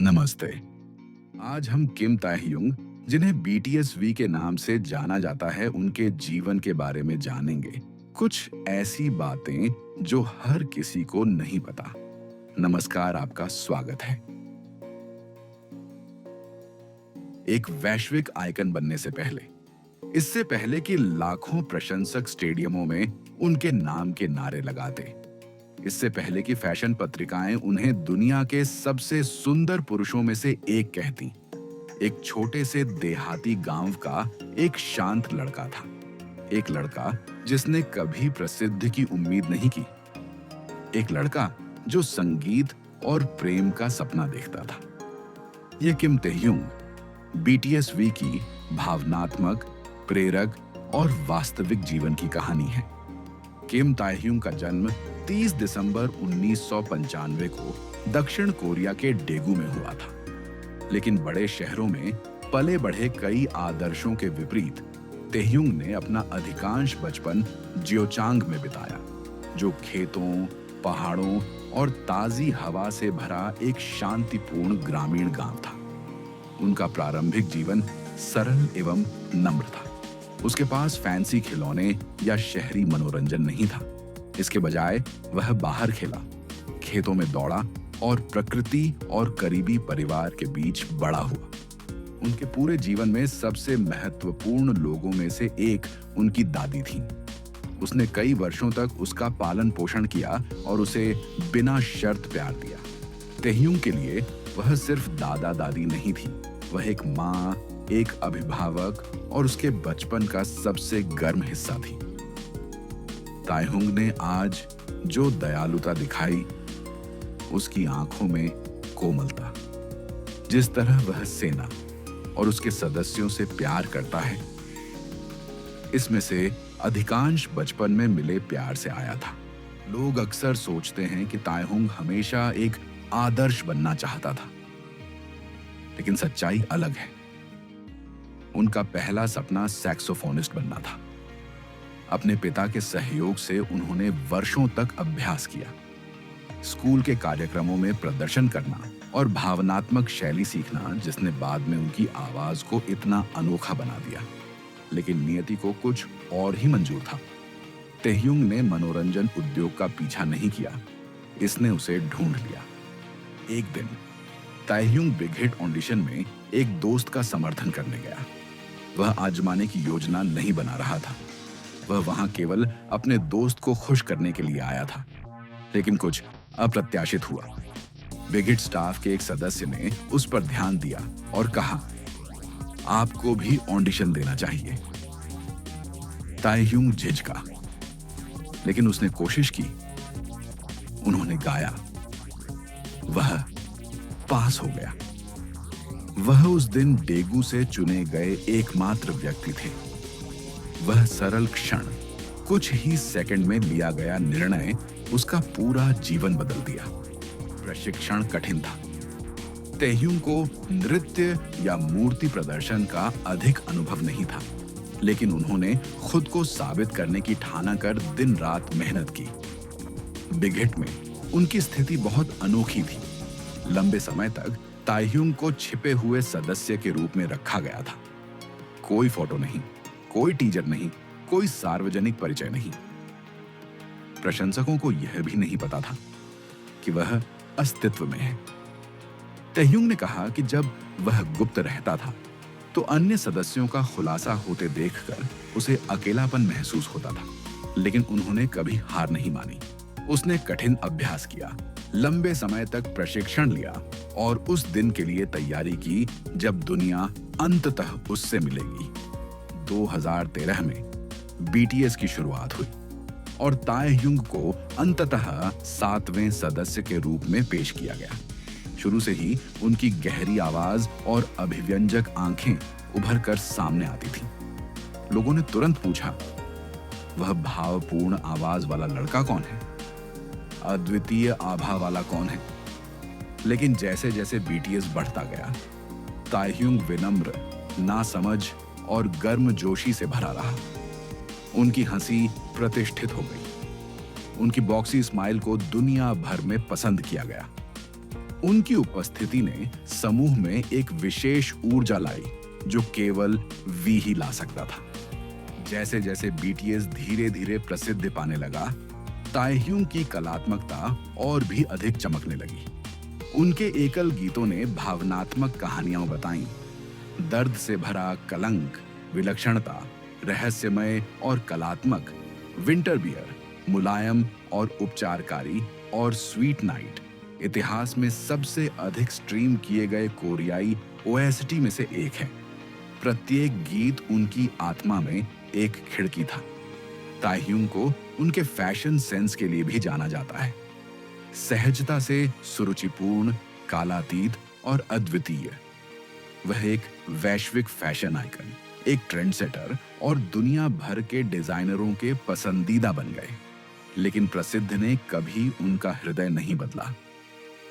नमस्ते। आज हम किम ताehyung, जिन्हें बीटीएस-वी के नाम से जाना जाता है, उनके जीवन के बारे में जानेंगे। कुछ ऐसी बातें जो हर किसी को नहीं पता। नमस्कार, आपका स्वागत है। एक वैश्विक आइकन बनने से पहले, इससे पहले कि लाखों प्रशंसक स्टेडियमों में उनके नाम के नारे लगाते, इससे पहले कि फैशन पत्रिकाएं उन्हें दुनिया के सबसे सुंदर पुरुषों में से एक कहती, एक छोटे से देहाती गांव का एक शांत लड़का था। एक लड़का जिसने कभी प्रसिद्धि की उम्मीद नहीं की। एक लड़का जो संगीत और प्रेम का सपना देखता था। यह किम ताehyung बीटीएस-वी की भावनात्मक, प्रेरक और वास्तविक जीवन की कहानी है। किम ताehyung का जन्म 30 दिसंबर 1995 को दक्षिण कोरिया के डेगू में हुआ था। लेकिन बड़े शहरों में पले बढ़े कई आदर्शों के विपरीत ताehyung ने अपना अधिकांश बचपन जियोचांग में बिताया, जो खेतों, पहाड़ों और ताजी हवा से भरा एक शांतिपूर्ण ग्रामीण गांव था। उनका प्रारंभिक जीवन सरल एवं नम्र था। उसके पास फैंसी खिलौने या शहरी मनोरंजन नहीं था। इसके बजाय वह बाहर खेला, खेतों में दौड़ा और प्रकृति और करीबी परिवार के बीच बड़ा हुआ। उनके पूरे जीवन में सबसे महत्वपूर्ण लोगों में से एक उनकी दादी थी। उसने कई वर्षों तक उसका पालन पोषण किया और उसे बिना शर्त प्यार दिया। ताehyung के लिए वह सिर्फ दादा दादी नहीं थी, वह एक माँ, एक अभिभावक और उसके बचपन का सबसे गर्म हिस्सा थी। ताehyung ने आज जो दयालुता दिखाई, उसकी आंखों में कोमलता, जिस तरह वह सेना और उसके सदस्यों से प्यार करता है, इसमें से अधिकांश बचपन में मिले प्यार से आया था। लोग अक्सर सोचते हैं कि ताehyung हमेशा एक आदर्श बनना चाहता था, लेकिन सच्चाई अलग है। उनका पहला सपना सैक्सोफोनिस्ट बनना था। अपने पिता के सहयोग से उन्होंने वर्षों तक अभ्यास किया, स्कूल के कार्यक्रमों में प्रदर्शन करना और भावनात्मक शैली सीखना, जिसने बाद में उनकी आवाज को इतना अनोखा बना दिया। लेकिन नियति को कुछ और ही मंजूर था। ताehyung ने मनोरंजन उद्योग का पीछा नहीं किया, इसने उसे ढूंढ लिया। एक दिन ताehyung बिग हिट ऑडिशन में एक दोस्त का समर्थन करने गया। वह आजमाने की योजना नहीं बना रहा था, वह वहां केवल अपने दोस्त को खुश करने के लिए आया था। लेकिन कुछ अप्रत्याशित हुआ। बिग हिट स्टाफ के एक सदस्य ने उस पर ध्यान दिया और कहा, आपको भी ऑडिशन देना चाहिए। ताehyung झिझका, लेकिन उसने कोशिश की। उन्होंने गाया, वह पास हो गया। वह उस दिन डेगू से चुने गए एकमात्र व्यक्ति थे। वह सरल क्षण, कुछ ही सेकंड में लिया गया निर्णय उसका पूरा जीवन बदल दिया। प्रशिक्षण कठिन था। ताehyung को नृत्य या मूर्ति प्रदर्शन का अधिक अनुभव नहीं था, लेकिन उन्होंने खुद को साबित करने की ठाना कर दिन रात मेहनत की। बिग हिट में उनकी स्थिति बहुत अनोखी थी। लंबे समय तक ताehyung को छिपे हुए सदस्य के रूप में रखा गया था। कोई फोटो नहीं, कोई टीजर नहीं, कोई सार्वजनिक परिचय नहीं। प्रशंसकों को यह भी नहीं पता था कि वह अस्तित्व में है। ताehyung ने कहा कि जब वह गुप्त रहता था तो अन्य सदस्यों का खुलासा होते देखकर उसे अकेलापन महसूस होता था। लेकिन उन्होंने कभी हार नहीं मानी। उसने कठिन अभ्यास किया, लंबे समय तक प्रशिक्षण लिया और उस दिन के लिए तैयारी की जब दुनिया अंततः उससे मिलेगी। 2013 में बीटीएस की शुरुआत हुई और ताehyung को अंततः 7वें सदस्य के रूप में पेश किया गया। शुरू से ही उनकी गहरी आवाज और अभिव्यंजक आंखें उभर कर सामने आती थीं। लोगों ने तुरंत पूछा, वह भावपूर्ण आवाज वाला लड़का कौन है? अद्वितीय आभा वाला कौन है? लेकिन जैसे जैसे बीटीएस बढ़ता गया, ताehyung विनम्र, नासमझ और गर्मजोशी से भरा रहा। उनकी हंसी प्रतिष्ठित हो गई। उनकी बॉक्सी स्माइल को दुनिया भर में पसंद किया गया। उनकी उपस्थिति ने समूह में एक विशेष ऊर्जा लाई जो केवल वी ही ला सकता था। जैसे जैसे बीटीएस धीरे धीरे प्रसिद्धि पाने लगा, ताएह्युंग की कलात्मकता और भी अधिक चमकने लगी। उनके एकल गीतों ने भावनात्मक कहानियां बताईं। दर्द से भरा कलंक, विलक्षणता, रहस्यमय और कलात्मक, विंटर बियर, मुलायम और उपचारकारी, और स्वीट नाइट इतिहास में सबसे अधिक स्ट्रीम किए गए कोरियाई ओएसटी में से एक है। प्रत्येक गीत उनकी आत्मा में एक खिड़की था। ताएह्युंग को उनके फैशन सेंस के लिए भी जाना जाता है। सहजता से सुरुचिपूर्ण, कालातीत और अद्वितीय, वह एक वैश्विक फैशन आइकन, एक ट्रेंडसेटर और दुनिया भर के डिजाइनरों के पसंदीदा बन गए। लेकिन प्रसिद्ध ने कभी उनका हृदय नहीं बदला।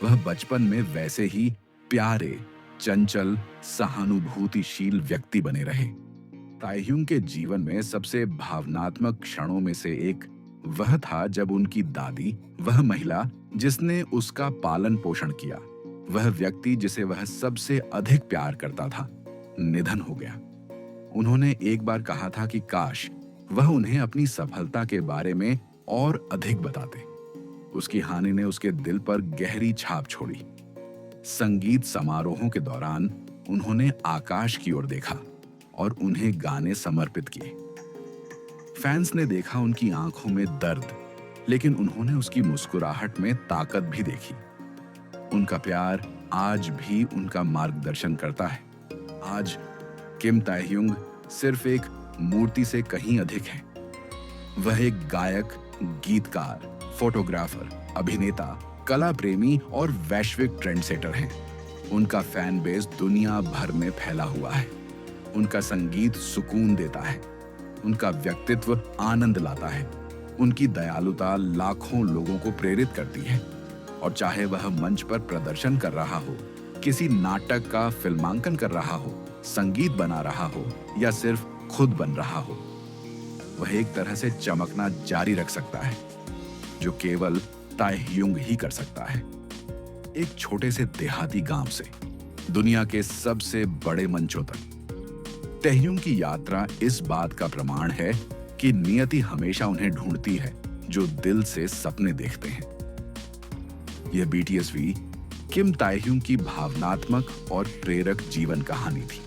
वह बचपन में वैसे ही प्यारे, चंचल, सहानुभूतिशील व्यक्ति बने रहे। ताएह्युंग के जीवन में सबसे भावनात्मक क्षणों में से एक वह था जब उनकी दादी, वह महिला जिसने उसका पालन पोषण किया, वह व्यक्ति जिसे वह सबसे अधिक प्यार करता था, निधन हो गया। उन्होंने एक बार कहा था कि काश वह उन्हें अपनी सफलता के बारे में और अधिक बताते। उसकी हानि ने उसके दिल पर गहरी छाप छोड़ी। संगीत समारोहों के दौरान उन्होंने आकाश की ओर देखा और उन्हें गाने समर्पित किए। फैंस ने देखा उनकी आंखों में दर्द, लेकिन उन्होंने उसकी मुस्कुराहट में ताकत भी देखी। उनका प्यार आज भी उनका मार्गदर्शन करता है। आज किम ताएह्युंग सिर्फ एक मूर्ति से कहीं अधिक है। वह एक गायक, गीतकार, फोटोग्राफर, अभिनेता, कला प्रेमी और वैश्विक ट्रेंडसेटर हैं। उनका फैन बेस दुनिया भर में फैला हुआ है। उनका संगीत सुकून देता है। उनका व्यक्तित्व आनंद लाता है। उनकी दयालुता लाखों लोगों को प्रेरित करती है। और चाहे वह मंच पर प्रदर्शन कर रहा हो, किसी नाटक का फिल्मांकन कर रहा हो, संगीत बना रहा हो या सिर्फ खुद बन रहा हो, वह एक तरह से चमकना जारी रख सकता है, जो केवल ताएह्युंग ही कर सकता है। एक छोटे से देहाती गांव से दुनिया के सबसे बड़े मंचों तक ताएह्युंग की यात्रा इस बात का प्रमाण है कि नियति हमेशा उन्हें ढूंढती है जो दिल से सपने देखते हैं। यह बीटीएसवी किम ताएह्युंग की भावनात्मक और प्रेरक जीवन कहानी थी।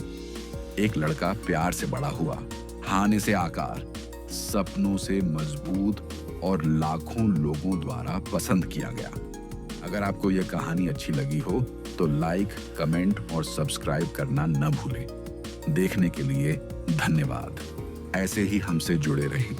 एक लड़का प्यार से बड़ा हुआ, हाने से आकार, सपनों से मजबूत और लाखों लोगों द्वारा पसंद किया गया। अगर आपको यह कहानी अच्छी लगी हो तो लाइक, कमेंट और सब्सक्राइब करना न भूलें। देखने के लिए धन्यवाद। ऐसे ही हमसे जुड़े रहें।